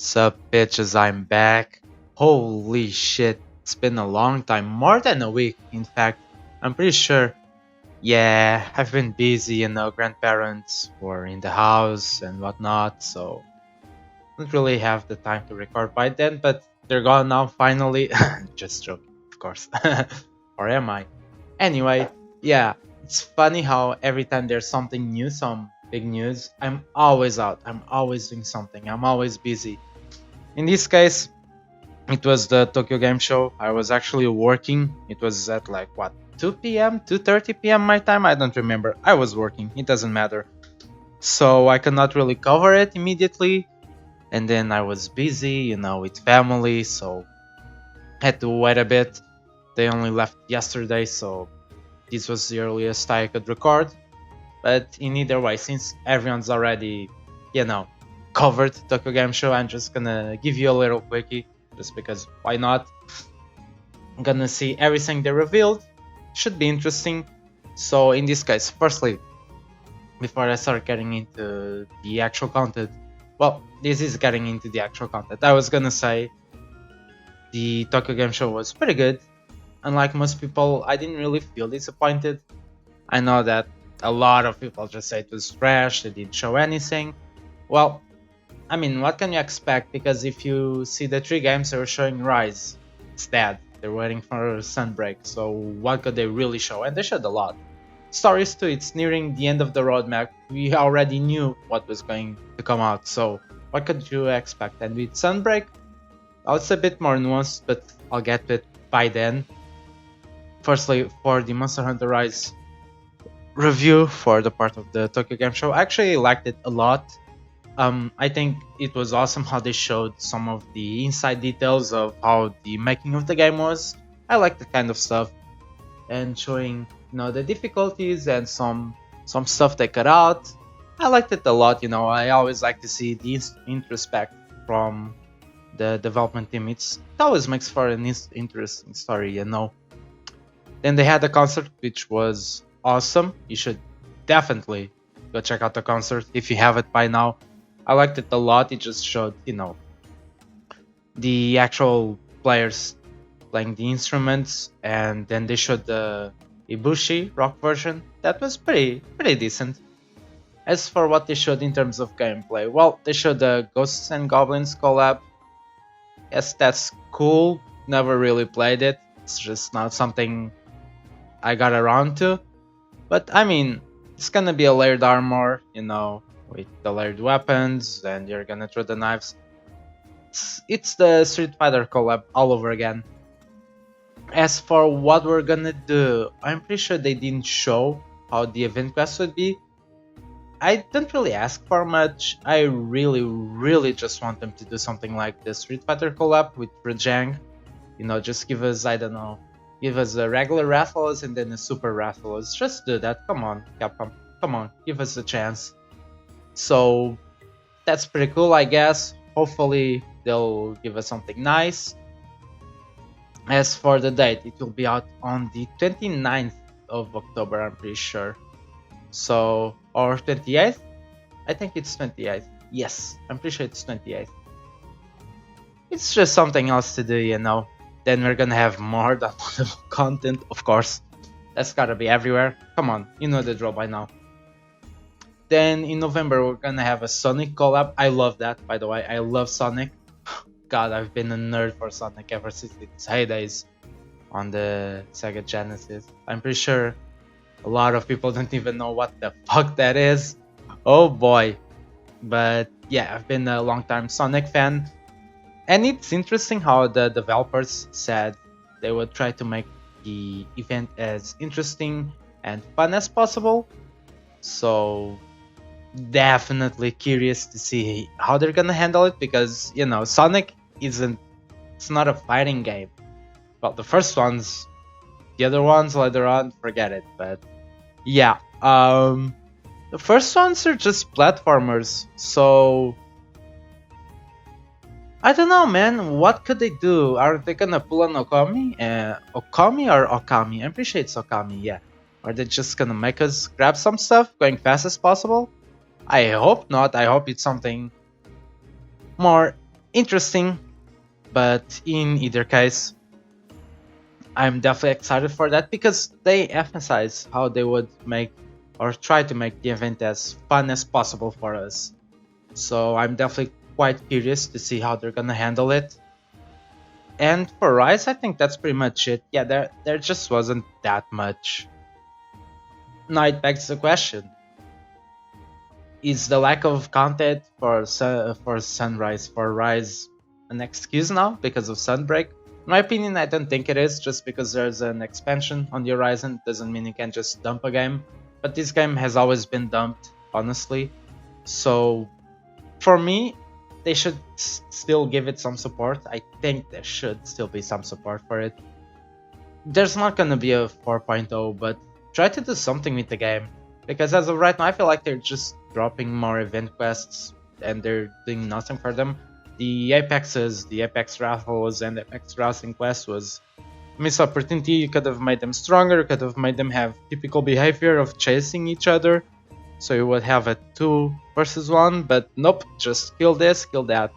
Sup bitches, I'm back. Holy shit, it's been a long time, more than a week in fact. I'm pretty sure. Yeah, I've been busy, grandparents were in the house and whatnot, so didn't really have the time to record by then, but they're gone now finally. Just joking, of course. Or am I? Anyway, yeah, it's funny how every time there's something new, some big news, I'm always out, I'm always doing something, I'm always busy. In this case, it was the Tokyo Game Show. I was actually working. It was at like what, 2 p.m., 2:30 p.m. my time. I don't remember. I was working. It doesn't matter. So I could not really cover it immediately. And then I was busy, with family, so had to wait a bit. They only left yesterday, so this was the earliest I could record. But in either way, since everyone's already, covered Tokyo Game Show, I'm just gonna give you a little quickie, just because why not? I'm gonna see everything they revealed. Should be interesting. So in this case, firstly, before I start getting into the actual content, well, this is getting into the actual content. I was gonna say the Tokyo Game Show was pretty good. Unlike most people, I didn't really feel disappointed. I know that a lot of people just say it was trash, they didn't show anything. Well, I mean, what can you expect? Because if you see the 3 games they were showing Rise, it's dead. They're waiting for Sunbreak, so what could they really show? And they showed a lot. Stories too, it's nearing the end of the roadmap. We already knew what was going to come out, so what could you expect? And with Sunbreak, well, it's a bit more nuanced, but I'll get to it by then. Firstly, for the Monster Hunter Rise review for the part of the Tokyo Game Show, I actually liked it a lot. I think it was awesome how they showed some of the inside details of how the making of the game was. I like that kind of stuff, and showing the difficulties and some stuff they cut out. I liked it a lot. I always like to see the introspect from the development team. It always makes for an interesting story. Then they had a concert which was awesome. You should definitely go check out the concert if you haven't by now. I liked it a lot. It just showed, the actual players playing the instruments, and then they showed the Ibushi rock version. That was pretty decent. As for what they showed in terms of gameplay, well, they showed the Ghosts and Goblins collab. Yes, that's cool. Never really played it. It's just not something I got around to. But I mean, it's gonna be a layered armor, with the layered weapons, and you're gonna throw the knives. It's the Street Fighter collab all over again. As for what we're gonna do, I'm pretty sure they didn't show how the event quest would be. I don't really ask for much. I really just want them to do something like the Street Fighter collab with Rajang. Just give us, I don't know, give us a regular Rathalos and then a super Rathalos. Just do that. Come on, Capcom. Come on, give us a chance. So that's pretty cool, I guess. Hopefully they'll give us something nice. As for the date, it will be out on the 29th of October, I'm pretty sure. So, or 28th? I think it's 28th. Yes, I'm pretty sure it's 28th. It's just something else to do, Then we're gonna have more downloadable content, of course. That's gotta be everywhere. Come on, you know the drill by now. Then in November, we're gonna have a Sonic collab. I love that, by the way. I love Sonic. God, I've been a nerd for Sonic ever since its heydays on the Sega Genesis. I'm pretty sure a lot of people don't even know what the fuck that is. Oh boy. But yeah, I've been a long-time Sonic fan. And it's interesting how the developers said they would try to make the event as interesting and fun as possible. So definitely curious to see how they're gonna handle it, because Sonic it's not a fighting game. Well, the first ones, the other ones later on, forget it. But yeah, the first ones are just platformers, so I don't know, man. What could they do? Are they gonna pull an Okami? Okami or Okami? I'm pretty sure it's Okami, yeah. Are they just gonna make us grab some stuff going fast as possible? I hope not. I hope it's something more interesting, but in either case, I'm definitely excited for that because they emphasize how they would make or try to make the event as fun as possible for us. So I'm definitely quite curious to see how they're gonna handle it. And for Rise, I think that's pretty much it. Yeah, there just wasn't that much. Now it begs the question: is the lack of content for Sunrise for Rise an excuse now because of Sunbreak? In my opinion, I don't think it is. Just because there's an expansion on the horizon doesn't mean you can just dump a game. But this game has always been dumped, honestly. So for me, they should still give it some support. I think there should still be some support for it. There's not gonna be a 4.0, but try to do something with the game. Because as of right now, I feel like they're just dropping more event quests and they're doing nothing for them. The Apexes, the Apex Rathalos and Apex Racing quest was a missed opportunity. You could have made them stronger, you could have made them have typical behavior of chasing each other. So you would have a 2 versus 1, but nope, just kill this, kill that.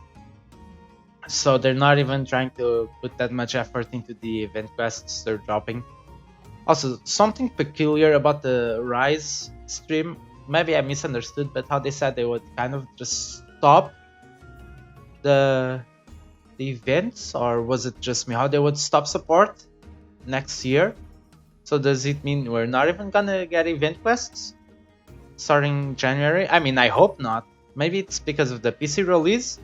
So they're not even trying to put that much effort into the event quests they're dropping. Also, something peculiar about the Rise stream, maybe I misunderstood, but how they said they would kind of just stop the events, or was it just me? How they would stop support next year? So does it mean we're not even gonna get event quests starting January? I mean, I hope not. Maybe it's because of the PC release.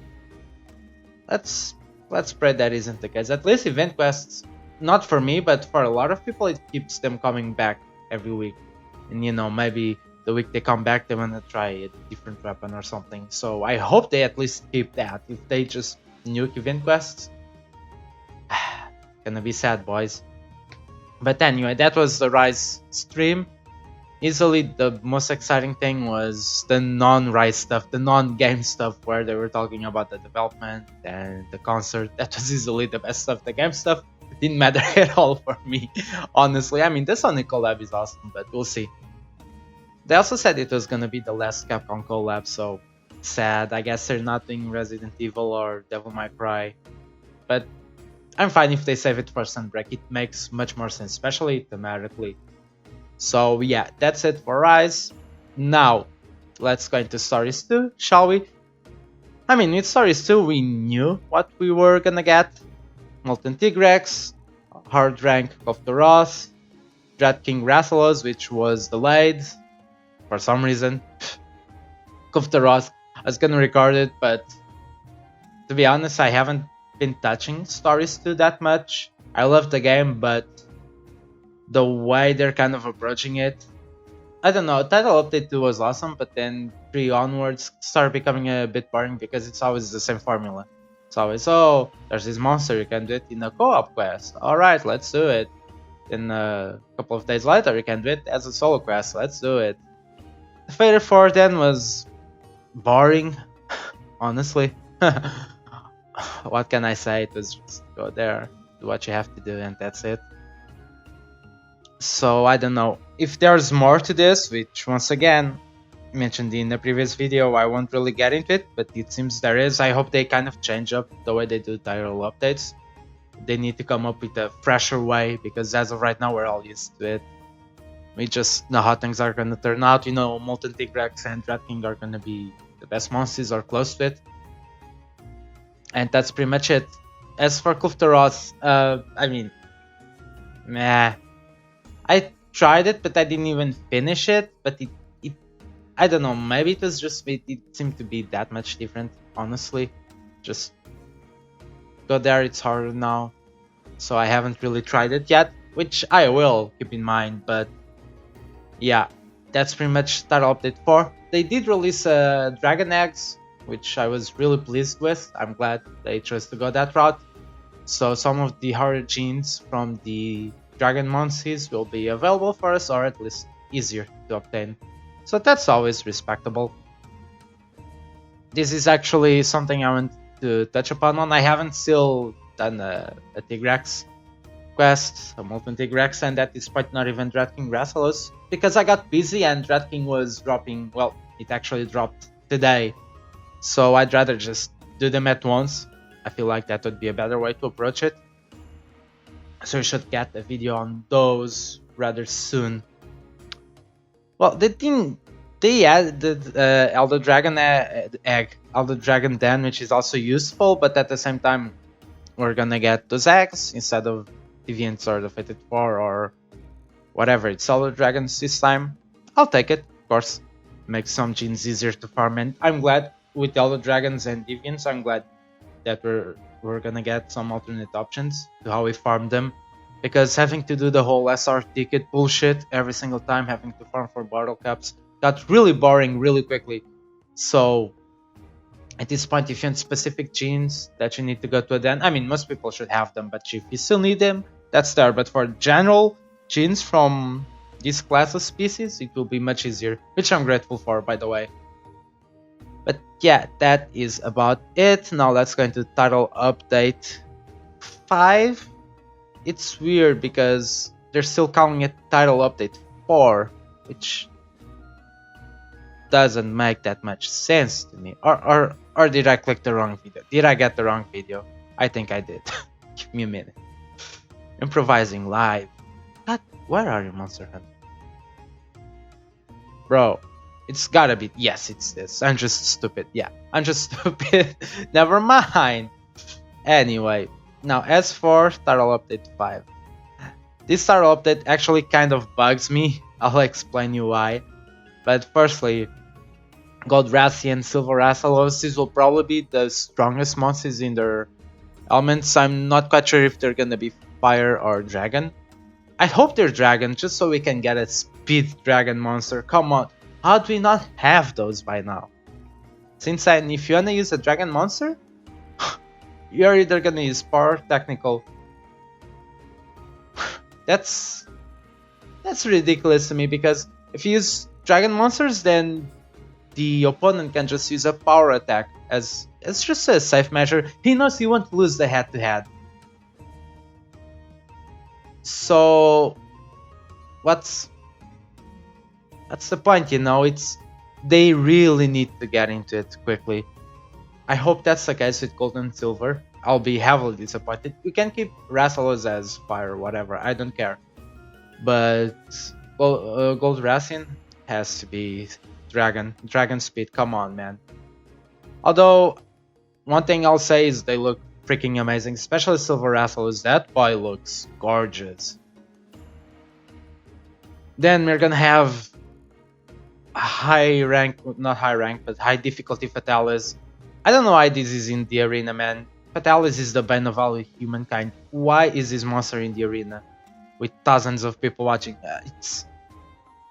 Let's pray that isn't the case. At least event quests, not for me, but for a lot of people, it keeps them coming back every week. And you know, maybe the week they come back, they wanna try a different weapon or something. So I hope they at least keep that. If they just nuke event quests, gonna be sad, boys. But anyway, that was the Rise stream. Easily the most exciting thing was the non-Rise stuff, the non-game stuff, where they were talking about the development and the concert. That was easily the best stuff. The game stuff didn't matter at all for me, honestly. I mean, the Sonic collab is awesome, but we'll see. They also said it was gonna be the last Capcom collab, so sad. I guess they're not doing Resident Evil or Devil May Cry, but I'm fine if they save it for Sunbreak. It makes much more sense, especially thematically. So yeah, that's it for Rise. Now, let's go into Stories 2, shall we? I mean, with Stories 2, we knew what we were gonna get. Molten Tigrex, hard rank of Taroth, Dreadking Rathalos, which was delayed for some reason. Taroth, I was gonna record it, but to be honest, I haven't been touching Stories 2 that much. I love the game, but the way they're kind of approaching it, I don't know. Title Update 2 was awesome, but then 3 onwards started becoming a bit boring because it's always the same formula. It's always, oh, there's this monster, you can do it in a co-op quest. Alright, let's do it. Then a couple of days later, you can do it as a solo quest. Let's do it. Fader 4 then was boring, honestly. What can I say? It was just go there, do what you have to do, and that's it. So I don't know if there's more to this, which once again mentioned in the previous video. I won't really get into it, but it seems there is. I hope they kind of change up the way they do title updates. They need to come up with a fresher way, because as of right now we're all used to it. We just know how things are going to turn out. You know, Molten Tigrex and Dreadking are going to be the best monsters or close to it, and that's pretty much it. As for Taroth, I mean, meh. I tried it, but I didn't even finish it. But it I don't know. Maybe it was just it seemed to be that much different. Honestly, just go there. It's harder now, so I haven't really tried it yet, which I will keep in mind. But yeah, that's pretty much Title Update 4. They did release Dragon Eggs, which I was really pleased with. I'm glad they chose to go that route. So some of the harder genes from the Dragon Monsters will be available for us, or at least easier to obtain. So that's always respectable. This is actually something I want to touch upon. I haven't still done a Tigrex quest, a Molten Tigrex, and that is quite not even Dreadking Rathalos, because I got busy and Dreadking was dropping, well, it actually dropped today. So I'd rather just do them at once. I feel like that would be a better way to approach it. So we should get a video on those rather soon. Well, the thing they added Elder Dragon egg, Elder Dragon Den, which is also useful, but at the same time, we're gonna get those eggs instead of Deviant Sword of Fated 4 or whatever. It's Elder Dragons this time. I'll take it, of course. Makes some genes easier to farm, and I'm glad with Elder Dragons and Deviants. I'm glad that we're gonna get some alternate options to how we farm them. Because having to do the whole SR ticket bullshit every single time, having to farm for bottle caps, got really boring really quickly. So at this point, if you want specific genes that you need to go to a den, I mean, most people should have them, but if you still need them, that's there. But for general genes from this class of species, it will be much easier, which I'm grateful for, by the way. But yeah, that is about it. Now let's go into title update 5. It's weird because they're still calling it title update 4, which doesn't make that much sense to me. Or did I click the wrong video? Did I get the wrong video? I think I did. Give me a minute. Improvising live. God, where are you, Monster Hunter? Bro, it's gotta be. Yes, it's this. I'm just stupid. Yeah, I'm just stupid. Never mind. Anyway. Now, as for title update 5, this title update actually kind of bugs me. I'll explain you why. But firstly, Gold Rathian, Silver Rathalos, these will probably be the strongest monsters in their elements. I'm not quite sure if they're gonna be fire or dragon. I hope they're dragon, just so we can get a speed dragon monster. Come on, how do we not have those by now? Since if you wanna use a dragon monster, you're either gonna use power, technical. That's ridiculous to me, because if you use dragon monsters, then the opponent can just use a power attack as it's just a safe measure. He knows he won't lose the head-to-head. So what's the point, you know? They really need to get into it quickly. I hope that's the case with Gold and Silver. I'll be heavily disappointed. You can keep Rathalos as fire or whatever, I don't care. But Gold Rathian has to be dragon speed, come on, man. Although, one thing I'll say is they look freaking amazing, especially Silver Rathalos. That boy looks gorgeous. Then we're gonna have high rank, not high rank, but high difficulty Fatalis. I don't know why this is in the arena, man. Fatalis is the bane of all humankind. Why is this monster in the arena with thousands of people watching?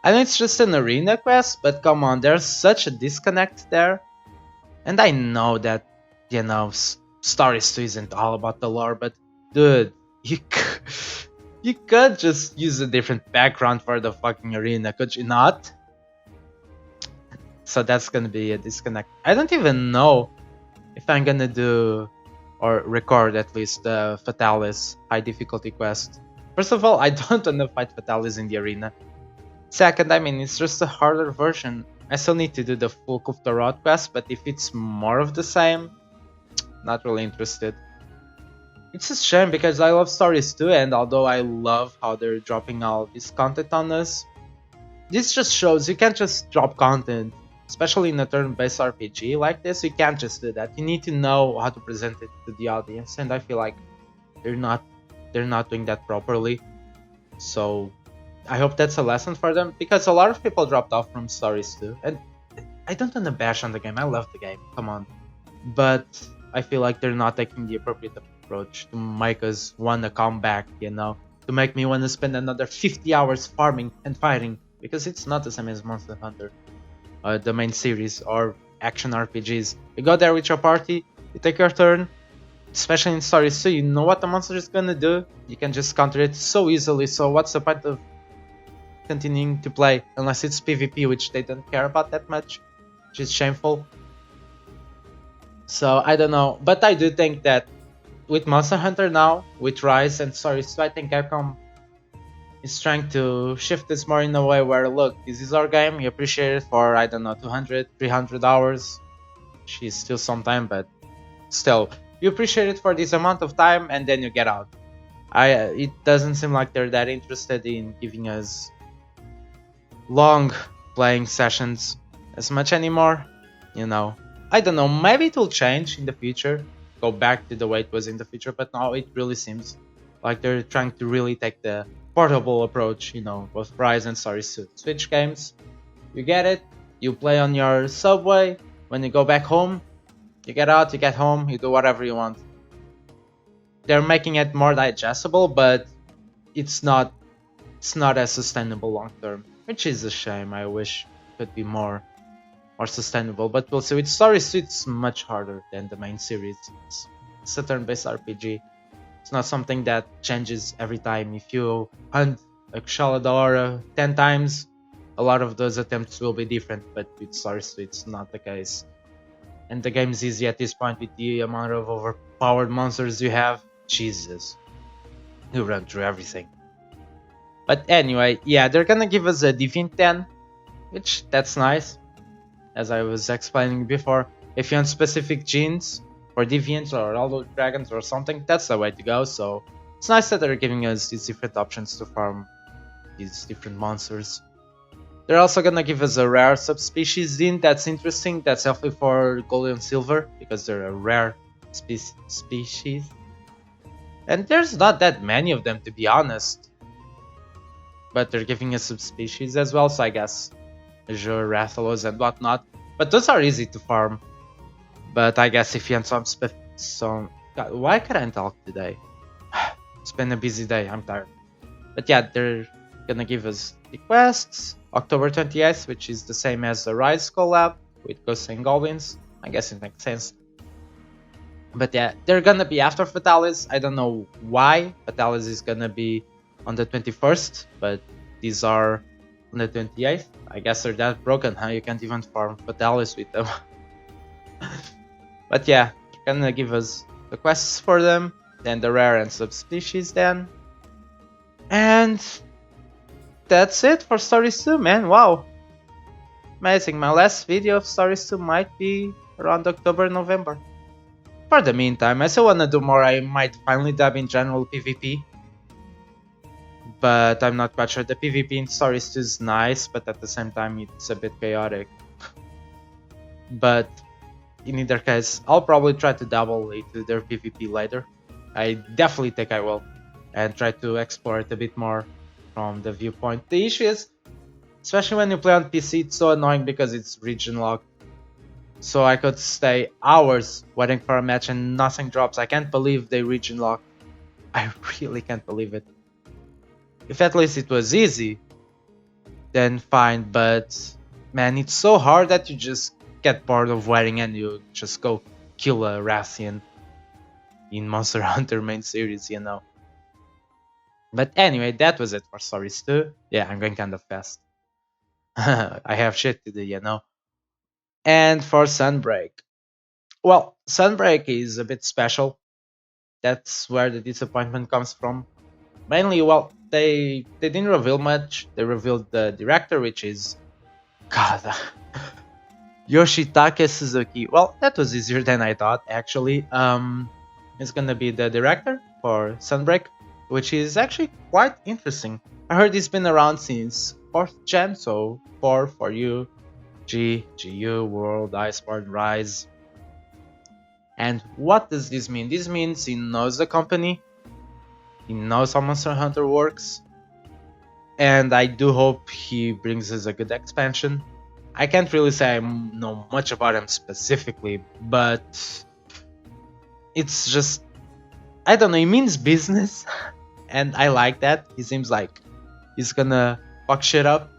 I know it's just an arena quest, but come on, there's such a disconnect there. And I know that, you know, Stories 2 isn't all about the lore, but dude, you could just use a different background for the fucking arena, could you not? So that's gonna be a disconnect. I don't even know if I'm gonna do or record at least the Fatalis high difficulty quest. First of all, I don't want to fight Fatalis in the arena. Second, I mean, it's just a harder version. I still need to do the full Taroth quest, but if it's more of the same, not really interested. It's a shame because I love Stories 2, and although I love how they're dropping all this content on us, this just shows you can't just drop content. Especially in a turn-based RPG like this, you can't just do that. You need to know how to present it to the audience, and I feel like they're not doing that properly. So I hope that's a lesson for them, because a lot of people dropped off from Stories 2, and I don't want to bash on the game. I love the game, come on, but I feel like they're not taking the appropriate approach to make us want to come back. You know, to make me want to spend another 50 hours farming and fighting, because it's not the same as Monster Hunter. The main series or action RPGs. You go there with your party, you take your turn, especially in Stories 2, you know what the monster is gonna do, you can just counter it so easily, so what's the point of continuing to play unless it's PvP, which they don't care about that much, which is shameful. So I don't know, but I do think that with Monster Hunter now, with Rise and Stories 2, I think Capcom is trying to shift this more in a way where, look, this is our game, we appreciate it for, I don't know, 200, 300 hours. She's still some time, but still, You appreciate it for this amount of time and then you get out. It doesn't seem like they're that interested in giving us long playing sessions as much anymore. You know, I don't know, maybe it will change in the future, go back to the way it was in the future, but now it really seems like they're trying to really take the portable approach, you know, both Rise and Sorry Switch games. You get it, you play on your subway, when you go back home, you get out, you get home, you do whatever you want. They're making it more digestible, but it's not as sustainable long term, which is a shame. I wish it could be more sustainable, but we'll see. With Story Suite, it's much harder than the main series. It's a turn-based RPG. It's not something that changes every time. If you hunt a Shalador 10 times, a lot of those attempts will be different, but with Story Suite, it's not the case. And the game's easy at this point with the amount of overpowered monsters you have. Jesus. You run through everything. But anyway, yeah, they're gonna give us a Deviant 10, which that's nice. As I was explaining before, if you want specific genes for Deviants or Aldo Dragons or something, that's the way to go. So it's nice that they're giving us these different options to farm these different monsters. They're also gonna give us a rare subspecies Zine. That's interesting. That's helpful for gold and silver because they're a rare species. And there's not that many of them, to be honest. But they're giving us subspecies as well, so I guess Azure, Rathalos, and whatnot. But those are easy to farm. But I guess if you want some God, why can't I talk today? It's been a busy day, I'm tired. But yeah, they're gonna give us the quests, October 20th, which is the same as the Rise collab with Ghosts and Goblins. I guess it makes sense. But yeah, they're gonna be after Fatalis. I don't know why Fatalis is gonna be on the 21st, but these are on the 28th. I guess they're that broken, huh? You can't even farm Fatalis with them. But yeah, they're gonna give us the quests for them, then the rare and subspecies then. And that's it for Stories 2, man. Wow. Amazing. My last video of Stories 2 might be around October, November. For the meantime, I still wanna do more. I might finally dab in general PvP. But I'm not quite sure. The PvP in Stories 2 is nice, but at the same time it's a bit chaotic. But in either case, I'll probably try to dabble into their PvP later. I definitely think I will. And try to explore it a bit more from the viewpoint. The issue is, especially when you play on PC, it's so annoying because it's region locked. So I could stay hours waiting for a match and nothing drops. I can't believe they region lock. I really can't believe it. If at least it was easy, then fine, but man, it's so hard that you just get bored of waiting and you just go kill a Rathian in Monster Hunter main series, you know. But anyway, that was it for Stories 2. Yeah, I'm going kind of fast. I have shit to do, you know. And for Sunbreak. Well, Sunbreak is a bit special. That's where the disappointment comes from. Mainly, well, they didn't reveal much. They revealed the director, which is God, Yoshitake Suzuki. Well, that was easier than I thought, actually. It's gonna be the director for Sunbreak, which is actually quite interesting. I heard he's been around since 4th gen, so 4 for you, G, GU, World, Iceborne, Rise. And what does this mean? This means he knows the company, he knows how Monster Hunter works, and I do hope he brings us a good expansion. I can't really say I know much about him specifically, but it's just, I don't know, he means business, and I like that. He seems like he's gonna fuck shit up,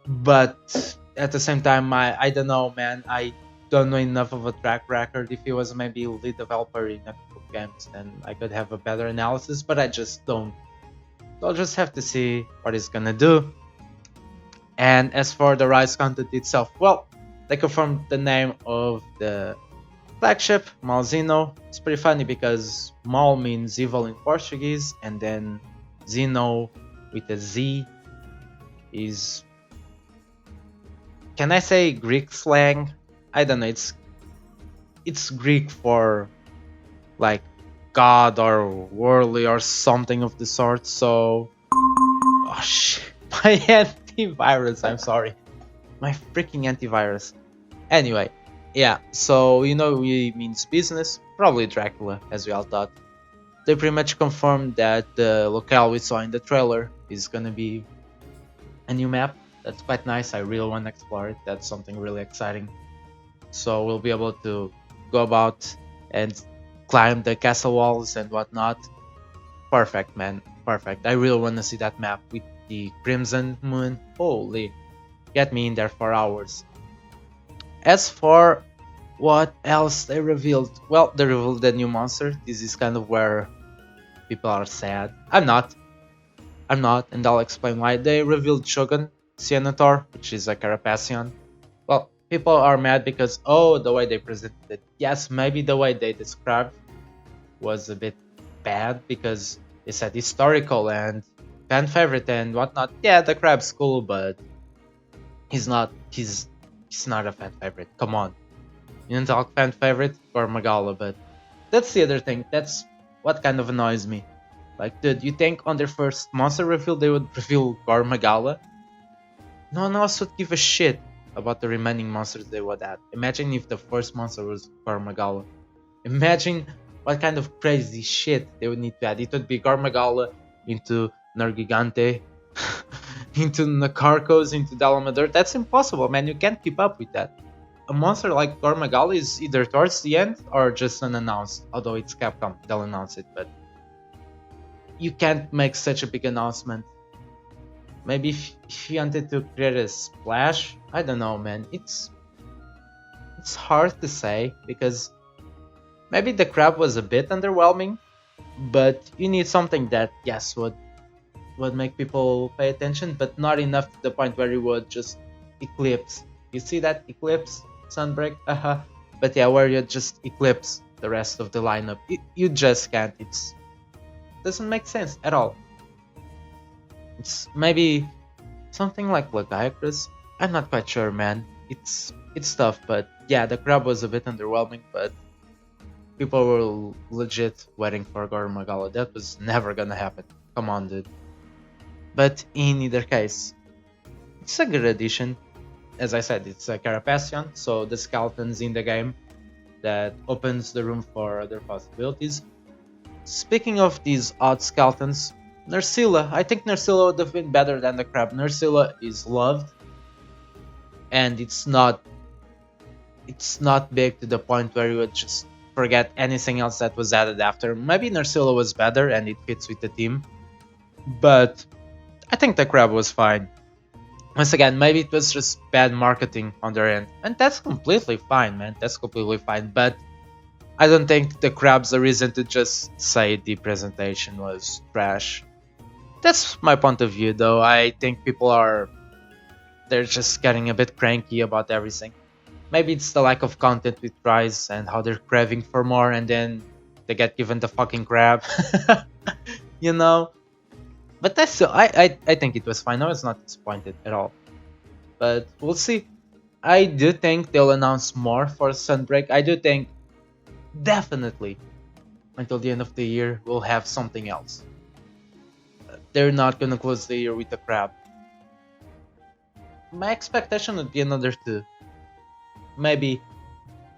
but at the same time, I don't know, man. I don't know enough of a track record. If he was maybe lead developer in a couple of games, then I could have a better analysis, but I just don't. So I'll just have to see what he's gonna do. And as for the Rise content itself, well, they confirmed the name of the flagship, Malzino. It's pretty funny because Mal means evil in Portuguese, and then Zeno with a Z is, can I say Greek slang? I don't know, it's Greek for like god or worldly or something of the sort. So, oh shit, my antivirus. I'm sorry, my freaking antivirus. Anyway, yeah. So we means business. Probably Dracula, as we all thought. They pretty much confirmed that the locale we saw in the trailer is gonna be a new map. That's quite nice. I really want to explore it. That's something really exciting. So we'll be able to go about and climb the castle walls and whatnot. Perfect, man. Perfect. I really want to see that map with the Crimson Moon. Holy, get me in there for hours. As for what else they revealed, well, they revealed the new monster. This is kind of where people are sad. I'm not, and I'll explain why. They revealed Shogun Senator, which is a Carapacian. Well, people are mad because, oh, the way they presented it. Yes, maybe the way they described was a bit bad because they said historical and fan favorite and whatnot. Yeah, the crab's cool, but he's not a fan favorite. Come on. You don't talk fan favorite or Magala, but that's the other thing. That's what kind of annoys me. Like, dude, you think on their first monster reveal they would reveal Gormagala? No one else would give a shit about the remaining monsters they would add. Imagine if the first monster was Gormagala. Imagine what kind of crazy shit they would need to add. It would be Gormagala into Nergigante, into Nakarkos, into Dalamador. That's impossible, man. You can't keep up with that. A monster like Gormagala is either towards the end or just unannounced. Although it's Capcom, they'll announce it, but you can't make such a big announcement. Maybe if you wanted to create a splash, I don't know, man. It's hard to say because maybe the crab was a bit underwhelming, but you need something that yes would make people pay attention, but not enough to the point where it would just eclipse. You see that eclipse Sunbreak? But yeah, where you just eclipse the rest of the lineup. You just can't. It's doesn't make sense at all. It's maybe something like Lagiacrus. I'm not quite sure, man. It's tough, but yeah, the crab was a bit underwhelming, but people were legit waiting for Gormagala. That was never gonna happen. Come on, dude. But in either case, it's a good addition. As I said, it's a Carapacian, so the skeletons in the game that opens the room for other possibilities. Speaking of these odd skeletons, Nursilla. I think Nursilla would have been better than the crab. Nursilla is loved, and it's not big to the point where you would just forget anything else that was added after. Maybe Nursilla was better and it fits with the team, but I think the crab was fine. Once again, maybe it was just bad marketing on their end, and that's completely fine, man. That's completely fine, but I don't think the crab's a reason to just say the presentation was trash. That's my point of view, though. I think people they're just getting a bit cranky about everything. Maybe it's the lack of content with Rise and how they're craving for more, and then they get given the fucking crab. you know? But that's still, I think it was fine. I was not disappointed at all. But we'll see. I do think they'll announce more for Sunbreak. I do think definitely until the end of the year we'll have something else. They're not gonna close the year with the crab. My expectation would be another two. Maybe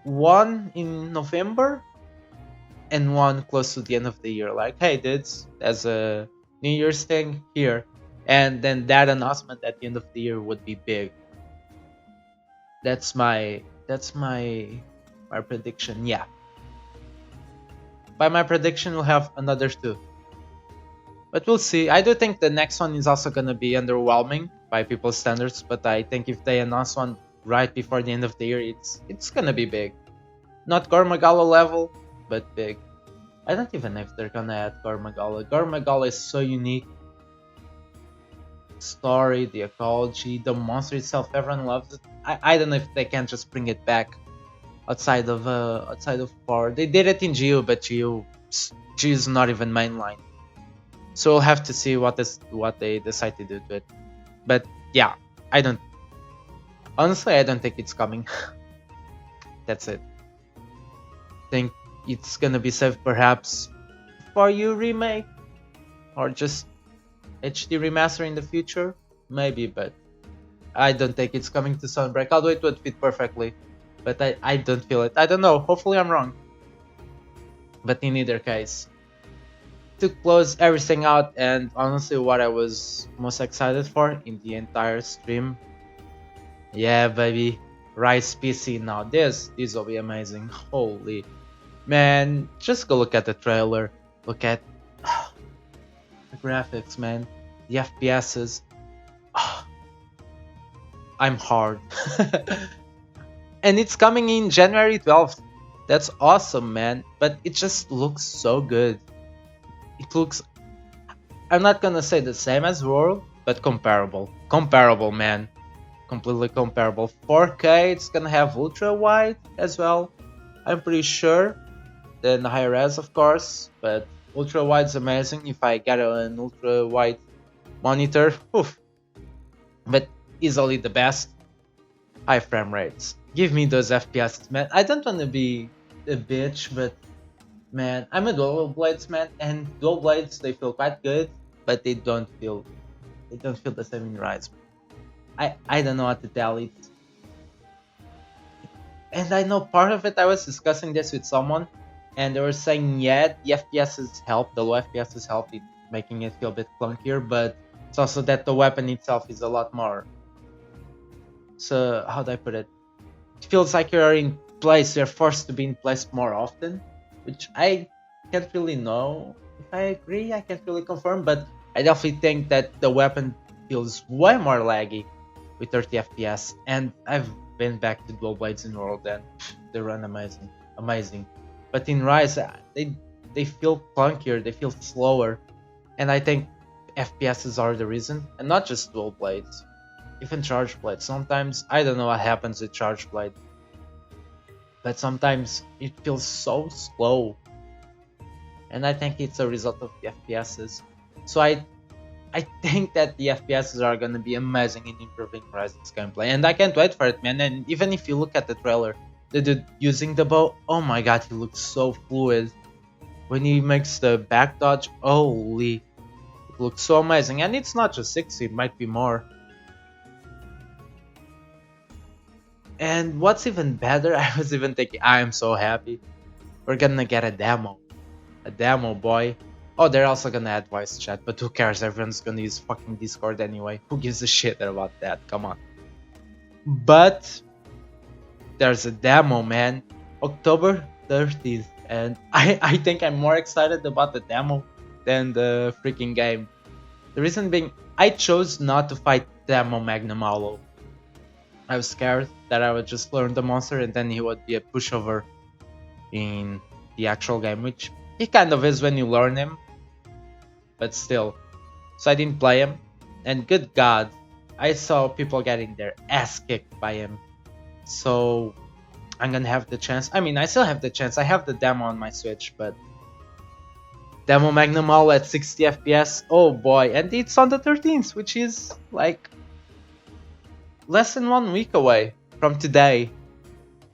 one in November and one close to the end of the year. Like, hey dudes, as a New Year's thing here. And then that announcement at the end of the year would be big. That's my prediction, yeah. By my prediction we'll have another two. But we'll see. I do think the next one is also gonna be underwhelming by people's standards, but I think if they announce one right before the end of the year, it's gonna be big. Not Gormagala level, but big. I don't even know if they're gonna add Gormagala. Gormagala is so unique. Story, the ecology, the monster itself, everyone loves it. I don't know if they can just bring it back outside of 4. They did it in Geo, but Geo is not even mainline. So we'll have to see what they decide to do to it. But yeah, I don't think it's coming. That's it. it's gonna be saved perhaps for you remake or just HD remaster in the future, maybe, but I don't think it's coming to Sunbreak, although it would fit perfectly. But I don't feel it. I don't know. Hopefully I'm wrong. But in either case, to close everything out, and honestly what I was most excited for in the entire stream, yeah baby, Rise PC. Now this will be amazing. Holy man, just go look at the trailer, look at the graphics, man, the FPSs. I'm hard. And it's coming in January 12th. That's awesome, man, but it just looks so good. It looks, I'm not gonna say the same as World, but comparable, man, completely comparable. 4K, it's gonna have ultra wide as well, I'm pretty sure, then high res of course, but ultra wide's amazing. If I get an ultra wide monitor, oof, but easily the best. High frame rates, give me those FPS, man. I don't want to be a bitch, but man, I'm a dual blades man, and dual blades, they feel quite good, but they don't feel the same in Rise. I don't know what to tell it. And I know part of it, I was discussing this with someone, and they were saying, yeah, the FPSs help, the low FPSs help it, making it feel a bit clunkier, but it's also that the weapon itself is a lot more. So how do I put it? It feels like you're in place, you're forced to be in place more often, which I can't really know if I agree, I can't really confirm, but I definitely think that the weapon feels way more laggy with 30 FPS, and I've been back to dual blades in World and they run amazing. But in Rise, they feel clunkier, they feel slower, and I think FPSs are the reason, and not just dual blades, even charge blade. Sometimes I don't know what happens with charge blade, but sometimes it feels so slow, and I think it's a result of the FPSs. So I think that the FPSs are gonna be amazing in improving Rise's gameplay, and I can't wait for it, man. And even if you look at the trailer, the dude using the bow, oh my god, he looks so fluid. When he makes the back dodge, holy, it looks so amazing. And it's not just 60, it might be more. And what's even better, I was even thinking, I am so happy, we're gonna get a demo, boy. Oh, they're also gonna add voice chat, but who cares, everyone's gonna use fucking Discord anyway, who gives a shit about that, come on. But there's a demo, man, October 30th, and I think I'm more excited about the demo than the freaking game. The reason being, I chose not to fight Demo Magnum Hollow. I was scared that I would just learn the monster and then he would be a pushover in the actual game, which he kind of is when you learn him, but still. So I didn't play him, and good god, I saw people getting their ass kicked by him. So I'm gonna have the chance, I mean I still have the chance, I have the demo on my Switch, but Demo Magnum Hollow at 60 FPS, oh boy, and it's on the 13th, which is like less than 1 week away from today.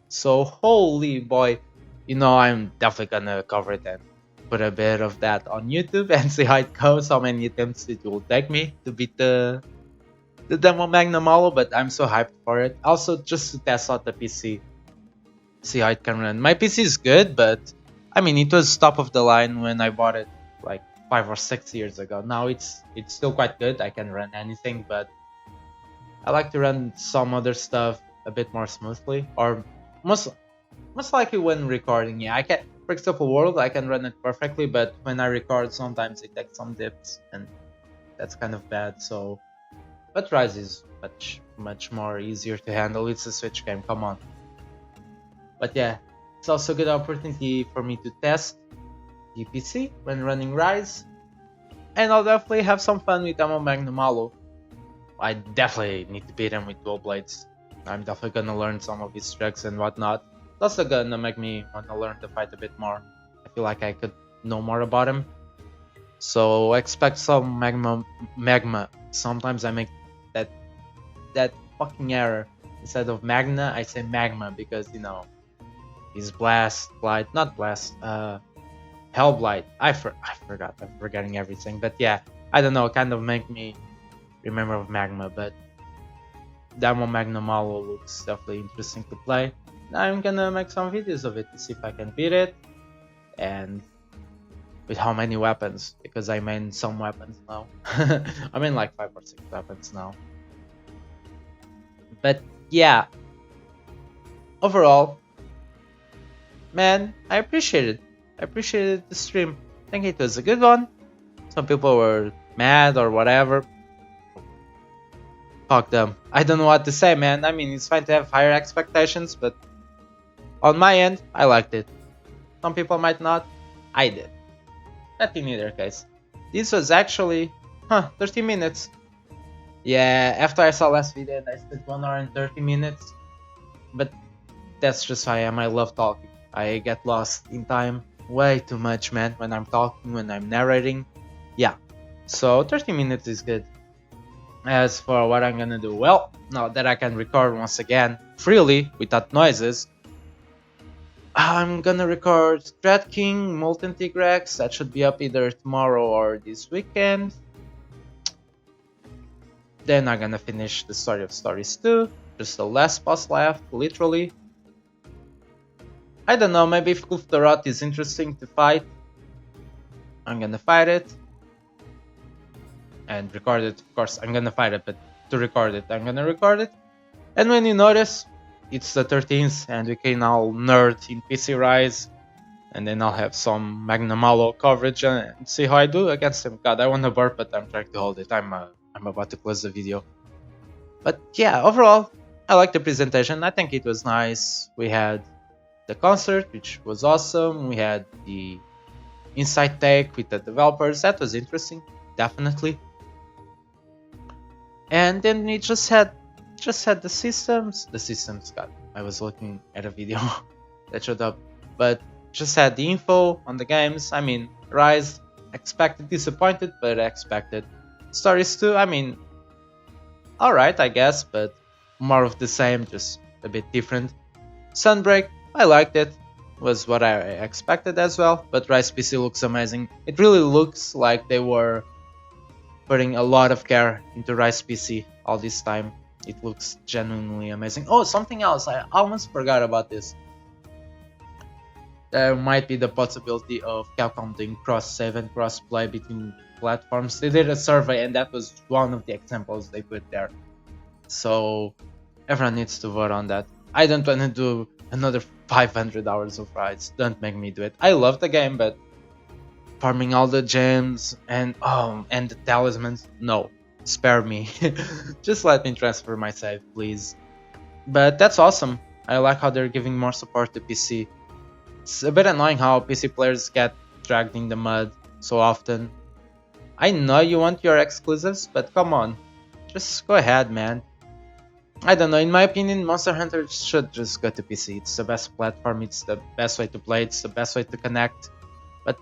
So holy boy, you know, I'm definitely gonna cover it and put a bit of that on YouTube and see how it goes, how many attempts it will take me to beat the Demo Magnum Hollow, but I'm so hyped for it. Also just to test out the PC, see how it can run. My PC is good, but I mean it was top of the line when I bought it like 5 or 6 years ago. Now it's still quite good, I can run anything, but I like to run some other stuff a bit more smoothly, or most likely when recording. Yeah, I can, for example, World, I can run it perfectly, but when I record, sometimes it takes some dips, and that's kind of bad. So, but Rise is much more easier to handle. It's a Switch game, come on. But yeah, it's also a good opportunity for me to test the PC when running Rise, and I'll definitely have some fun with Demo Magnum Hollow. I definitely need to beat him with dual blades. I'm definitely gonna learn some of his tricks and whatnot. It's also gonna make me want to learn to fight a bit more. I feel like I could know more about him. So expect some magma. Sometimes I make that fucking error. Instead of magna, I say magma because, you know, his Blast, Blight, not Blast, Hellblight. I forgot. I'm forgetting everything. But yeah, I don't know. Kind of make me remember of Magma. But Demo Magma Malo looks definitely interesting to play. I'm gonna make some videos of it to see if I can beat it. And with how many weapons, because I main some weapons now. I mean like 5 or 6 weapons now. But yeah, overall, man, I appreciated the stream. I think it was a good one. Some people were mad or whatever. Fuck them. I don't know what to say, man. I mean, it's fine to have higher expectations, but on my end, I liked it. Some people might not. I did. But in either case, this was actually 30 minutes. Yeah, after I saw last video, I said 1 hour and 30 minutes. But that's just how I am. I love talking. I get lost in time way too much, man, when I'm talking, when I'm narrating. Yeah, so 30 minutes is good. As for what I'm gonna do, well, now that I can record once again freely without noises, I'm gonna record Dreadking, Molten Tigrex. That should be up either tomorrow or this weekend. Then I'm gonna finish the Story of Stories 2. Just the last boss left, literally. I don't know, maybe if Kulve Taroth is interesting to fight, I'm gonna fight it. And record it, of course, I'm gonna fight it, but to record it, I'm gonna record it. And when you notice, it's the 13th, and we can all nerd in PC Rise. And then I'll have some Magna Malo coverage and see how I do against him. God, I want to burp, but I'm trying to hold it. I'm about to close the video. But yeah, overall, I like the presentation. I think it was nice. We had the concert, which was awesome. We had the inside take with the developers. That was interesting, definitely. And then we just had the systems. The systems, God, I was looking at a video that showed up, but just had the info on the games. I mean, Rise, expected, disappointed, but expected. Stories 2, I mean, alright, I guess, but more of the same, just a bit different. Sunbreak, I liked it, was what I expected as well, but Rise PC looks amazing. It really looks like they were putting a lot of care into Rise PC all this time. It looks genuinely amazing. Oh, something else, I almost forgot about this. There might be the possibility of Capcom doing cross-save and cross-play between platforms. They did a survey and that was one of the examples they put there. So everyone needs to vote on that. I don't want to do another 500 hours of Rise. Don't make me do it. I love the game, but farming all the gems and the talismans, no. Spare me. Just let me transfer my save, please. But that's awesome. I like how they're giving more support to PC. It's a bit annoying how PC players get dragged in the mud so often. I know you want your exclusives, but come on. Just go ahead, man. I don't know, in my opinion, Monster Hunter should just go to PC. It's the best platform, it's the best way to play, it's the best way to connect. But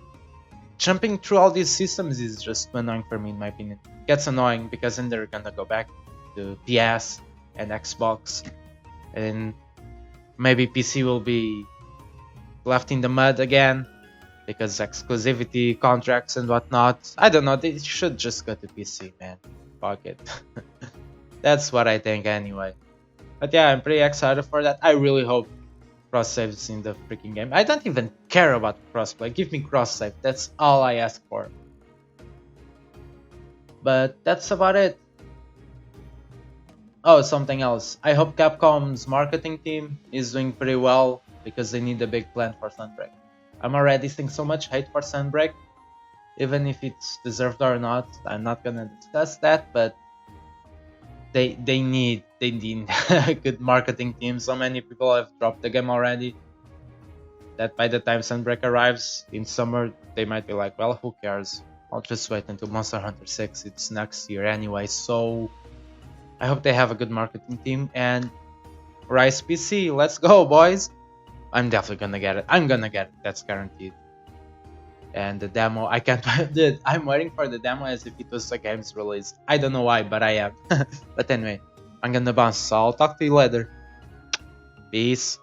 jumping through all these systems is just annoying for me, in my opinion. It gets annoying because then they're gonna go back to PS and Xbox. And maybe PC will be left in the mud again because exclusivity, contracts and whatnot. I don't know, they should just go to PC, man. Fuck it. That's what I think anyway. But yeah, I'm pretty excited for that. I really hope cross-saves in the freaking game. I don't even care about crossplay. Give me cross-save. That's all I ask for. But that's about it. Oh, something else. I hope Capcom's marketing team is doing pretty well because they need a big plan for Sunbreak. I'm already seeing so much hate for Sunbreak. Even if it's deserved or not, I'm not gonna discuss that, but they need a good marketing team. So many people have dropped the game already that by the time Sunbreak arrives in summer, they might be like, well, who cares? I'll just wait until Monster Hunter 6. It's next year anyway, so I hope they have a good marketing team. And Rise PC, let's go, boys! I'm definitely gonna get it. I'm gonna get it. That's guaranteed. And the demo, I can't wait. Dude, I'm waiting for the demo as if it was a game's release. I don't know why, but I am. But anyway, I'm gonna bounce, so I'll talk to you later. Peace.